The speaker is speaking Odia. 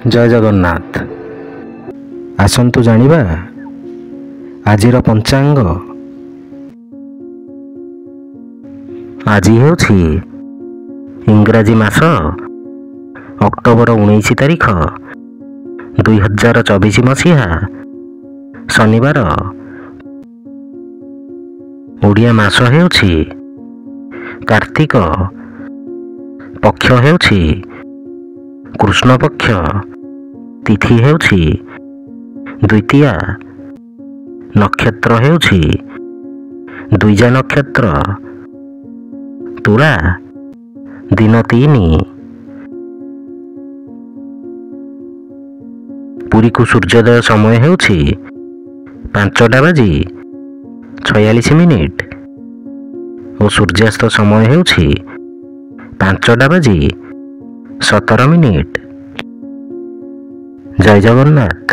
ଜୟ ଜଗନ୍ନାଥ। ଆସନ୍ତୁ ଜାଣିବା ଆଜିର ପଞ୍ଚାଙ୍ଗ। ଆଜି ହେଉଛି ଇଂରାଜୀ ମାସ ଅକ୍ଟୋବର 19 ତାରିଖ 2024 ମସିହା ଶନିବାର। ଓଡ଼ିଆ ମାସ ହେଉଛି କାର୍ତ୍ତିକ, ପକ୍ଷ ହେଉଛି କୃଷ୍ଣ ପକ୍ଷ, ତିଥି ହେଉଛି ଦ୍ୱିତୀୟା, ନକ୍ଷତ୍ର ହେଉଛି ଦ୍ୱିଜା ନକ୍ଷତ୍ର, ତୁଳା, ଦିନ 3। ପୁରୀକୁ ସୂର୍ଯ୍ୟୋଦୟ ସମୟ ହେଉଛି 5:46 ଓ ସୂର୍ଯ୍ୟାସ୍ତ ସମୟ ହେଉଛି 5:17। ଜୟ ଜଗନ୍ନାଥ।